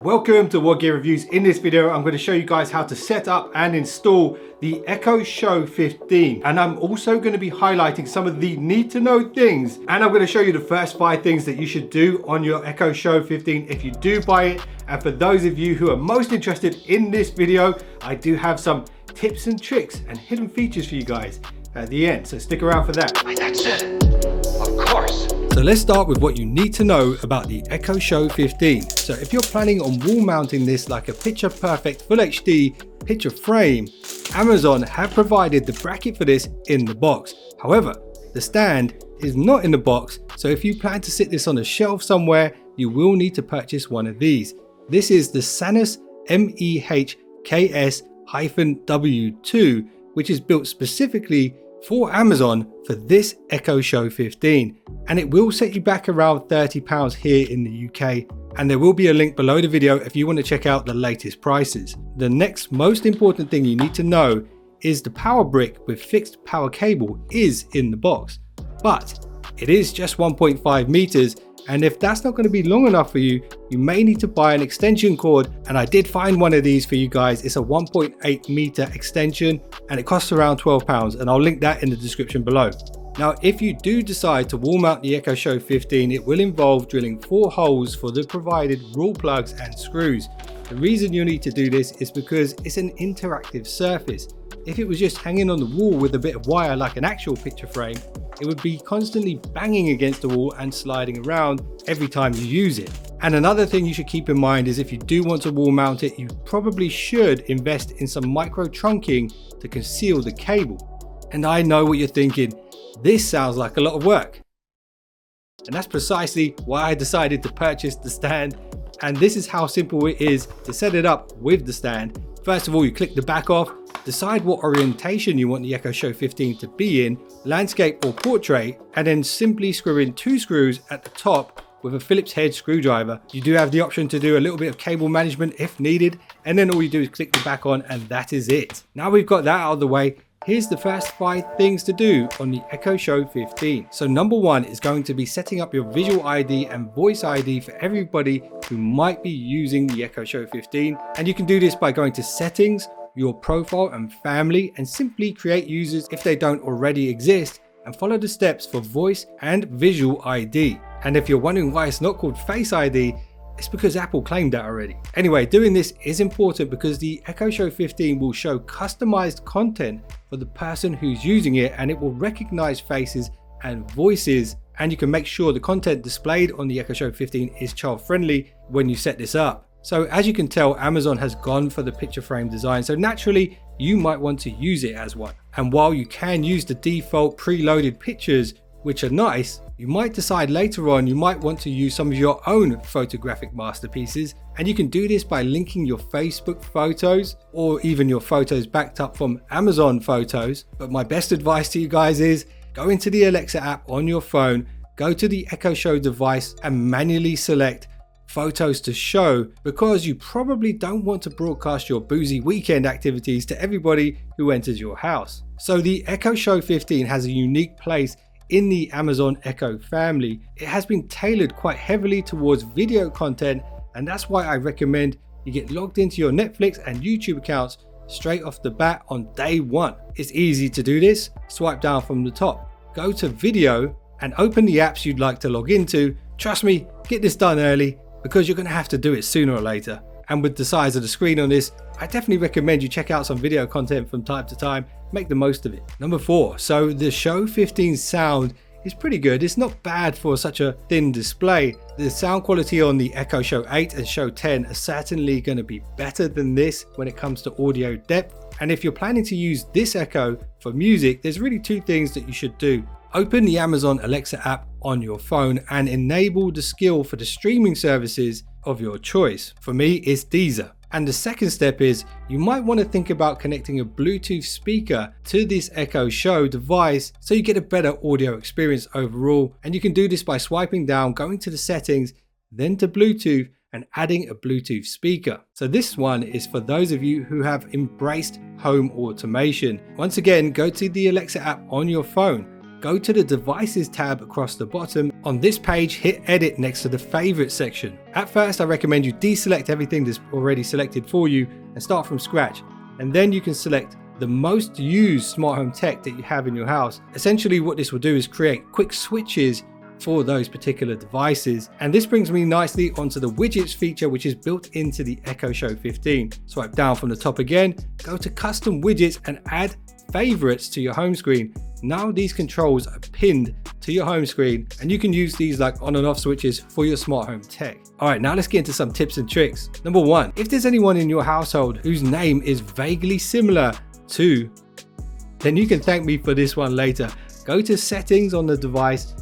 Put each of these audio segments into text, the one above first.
Welcome to What Gear Reviews. In this video, I'm going to show you guys how to set up and install the Echo Show 15. And I'm also going to be highlighting some of the need to know things. And I'm going to show you the first 5 things that you should do on your Echo Show 15 if you do buy it. And for those of you who are most interested in this video, I do have some tips and tricks and hidden features for you guys at the end. So stick around for that. That's it. Of course. So let's start with what you need to know about the Echo Show 15. So if you're planning on wall mounting this like a picture perfect full HD picture frame, Amazon have provided the bracket for this in the box. However, the stand is not in the box, so if you plan to sit this on a shelf somewhere, you will need to purchase one of these. This is the Sanus MEHKS-W2, which is built specifically for Amazon for this Echo Show 15, and it will set you back around £30 here in the UK, and there will be a link below the video if you want to check out the latest prices. The next most important thing you need to know is the power brick with fixed power cable is in the box, but it is just 1.5 meters, and if that's not going to be long enough for you, you may need to buy an extension cord, and I did find one of these for you guys. It's a 1.8 meter extension and it costs around £12, and I'll link that in the description below. Now, if you do decide to wall mount the Echo Show 15, it will involve drilling 4 holes for the provided raw plugs and screws. The reason you need to do this is because it's an interactive surface. If it was just hanging on the wall with a bit of wire like an actual picture frame, it would be constantly banging against the wall and sliding around every time you use it. And another thing you should keep in mind is if you do want to wall mount it, you probably should invest in some micro trunking to conceal the cable. And I know what you're thinking, this sounds like a lot of work. And that's precisely why I decided to purchase the stand. And this is how simple it is to set it up with the stand. First of all, you click the back off, decide what orientation you want the Echo Show 15 to be in, landscape or portrait, and then simply screw in 2 screws at the top with a Phillips head screwdriver. You do have the option to do a little bit of cable management if needed, and then all you do is click the back on and that is it. Now we've got that out of the way, here's the first 5 things to do on the Echo Show 15. So number 1 is going to be setting up your visual ID and voice ID for everybody who might be using the Echo Show 15. And you can do this by going to settings, your profile and family, and simply create users if they don't already exist, and follow the steps for voice and visual ID. And if you're wondering why it's not called Face ID, it's because Apple claimed that already. Anyway, doing this is important because the Echo Show 15 will show customized content for the person who's using it, and it will recognize faces and voices, and you can make sure the content displayed on the Echo Show 15 is child friendly when you set this up. So as you can tell, Amazon has gone for the picture frame design, so naturally you might want to use it as one. And while you can use the default preloaded pictures, which are nice, you might decide later on you might want to use some of your own photographic masterpieces, and you can do this by linking your Facebook photos or even your photos backed up from Amazon Photos. But my best advice to you guys is go into the Alexa app on your phone, go to the Echo Show device and manually select photos to show, because you probably don't want to broadcast your boozy weekend activities to everybody who enters your house. So the Echo Show 15 has a unique place in the Amazon Echo family. It has been tailored quite heavily towards video content, and that's why I recommend you get logged into your Netflix and YouTube accounts straight off the bat on day 1. It's easy to do this. Swipe down from the top, go to video and open the apps you'd like to log into. Trust me, get this done early because you're going to have to do it sooner or later. And with the size of the screen on this, I definitely recommend you check out some video content from time to time. Make the most of it. Number 4, so the Show 15 sound is pretty good. It's not bad for such a thin display. The sound quality on the Echo Show 8 and Show 10 are certainly going to be better than this when it comes to audio depth. And if you're planning to use this Echo for music, there's really 2 things that you should do. Open the Amazon Alexa app on your phone and enable the skill for the streaming services of your choice. For me, it's Deezer. And the second step is you might want to think about connecting a Bluetooth speaker to this Echo Show device so you get a better audio experience overall. And you can do this by swiping down, going to the settings, then to Bluetooth, and adding a Bluetooth speaker. So this one is for those of you who have embraced home automation. Once again, go to the Alexa app on your phone, go to the Devices tab across the bottom. On this page, hit Edit next to the Favorites section. At first, I recommend you deselect everything that's already selected for you and start from scratch. And then you can select the most used smart home tech that you have in your house. Essentially, what this will do is create quick switches for those particular devices. And this brings me nicely onto the widgets feature, which is built into the Echo Show 15. Swipe down from the top again, go to custom widgets and add favorites to your home screen. Now these controls are pinned to your home screen and you can use these like on and off switches for your smart home tech. All right, now let's get into some tips and tricks. Number one, if there's anyone in your household whose name is vaguely similar to, then you can thank me for this one later. Go to settings on the device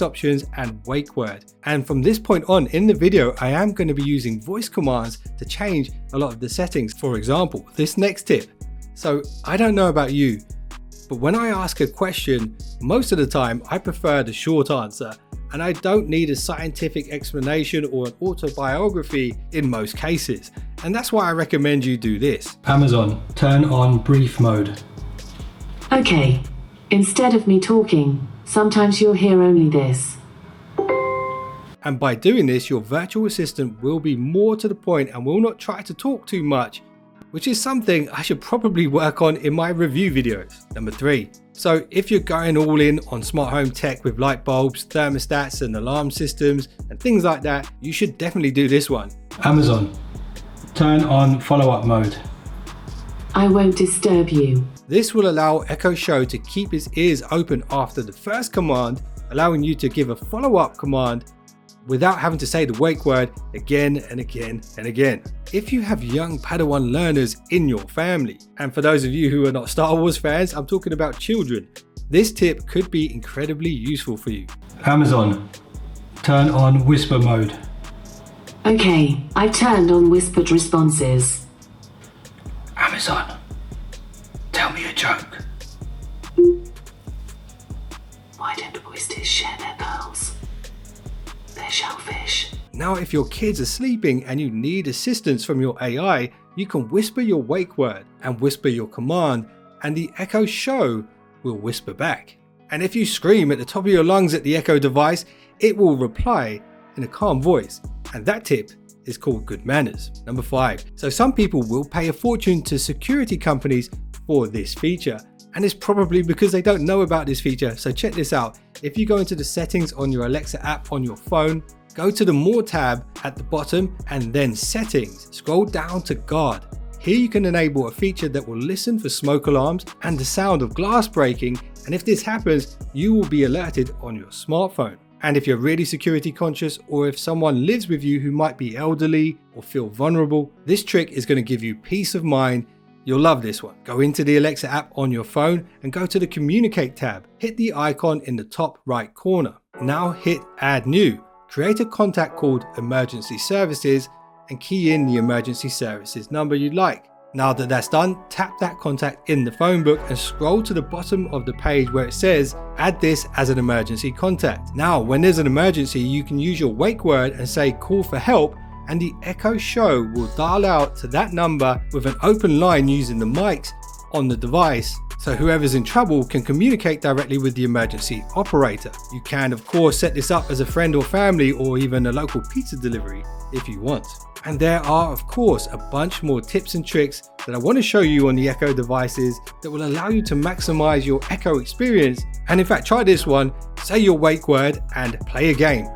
options and wake word. And from this point on in the video, I am going to be using voice commands to change a lot of the settings. For example, this next tip. So I don't know about you, but when I ask a question, most of the time I prefer the short answer, and I don't need a scientific explanation or an autobiography in most cases. And that's why I recommend you do this. Amazon, turn on brief mode. Okay, instead of me talking, sometimes you'll hear only this. And by doing this, your virtual assistant will be more to the point and will not try to talk too much, which is something I should probably work on in my review videos. Number three. So if you're going all in on smart home tech with light bulbs, thermostats and alarm systems and things like that, you should definitely do this one. Amazon, turn on follow-up mode. I won't disturb you. This will allow Echo Show to keep its ears open after the first command, allowing you to give a follow-up command without having to say the wake word again and again and again. If you have young Padawan learners in your family, and for those of you who are not Star Wars fans, I'm talking about children, this tip could be incredibly useful for you. Amazon, turn on whisper mode. Okay, I've turned on whispered responses. Amazon, tell me a joke. Why don't oysters share their pearls? They're shellfish. Now, if your kids are sleeping and you need assistance from your AI, you can whisper your wake word and whisper your command, and the Echo Show will whisper back. And if you scream at the top of your lungs at the Echo device, it will reply in a calm voice. And that tip is called good manners. Number five. So some people will pay a fortune to security companies for this feature. And it's probably because they don't know about this feature. So check this out. If you go into the settings on your Alexa app on your phone, go to the More tab at the bottom and then Settings. Scroll down to Guard. Here you can enable a feature that will listen for smoke alarms and the sound of glass breaking. And if this happens, you will be alerted on your smartphone. And if you're really security conscious, or if someone lives with you who might be elderly or feel vulnerable, this trick is going to give you peace of mind. You'll love this one. Go into the Alexa app on your phone and go to the Communicate tab. Hit the icon in the top right corner. Now hit Add New. Create a contact called Emergency Services and key in the emergency services number you'd like. Now that that's done, tap that contact in the phone book and scroll to the bottom of the page where it says add this as an emergency contact. Now, when there's an emergency, you can use your wake word and say call for help, and the Echo Show will dial out to that number with an open line using the mics on the device, so whoever's in trouble can communicate directly with the emergency operator. You can of course set this up as a friend or family, or even a local pizza delivery if you want. And there are of course a bunch more tips and tricks that I want to show you on the Echo devices that will allow you to maximize your Echo experience. And in fact, try this one, say your wake word and play a game.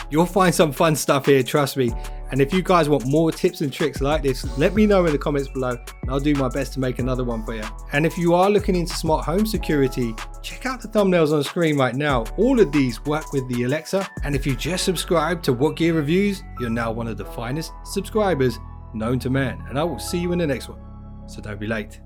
You'll find some fun stuff here, trust me. And if you guys want more tips and tricks like this, let me know in the comments below and I'll do my best to make another one for you. And if you are looking into smart home security, check out the thumbnails on the screen right now. All of these work with the Alexa. And if you just subscribe to What Gear Reviews, you're now one of the finest subscribers known to man. And I will see you in the next one. So don't be late.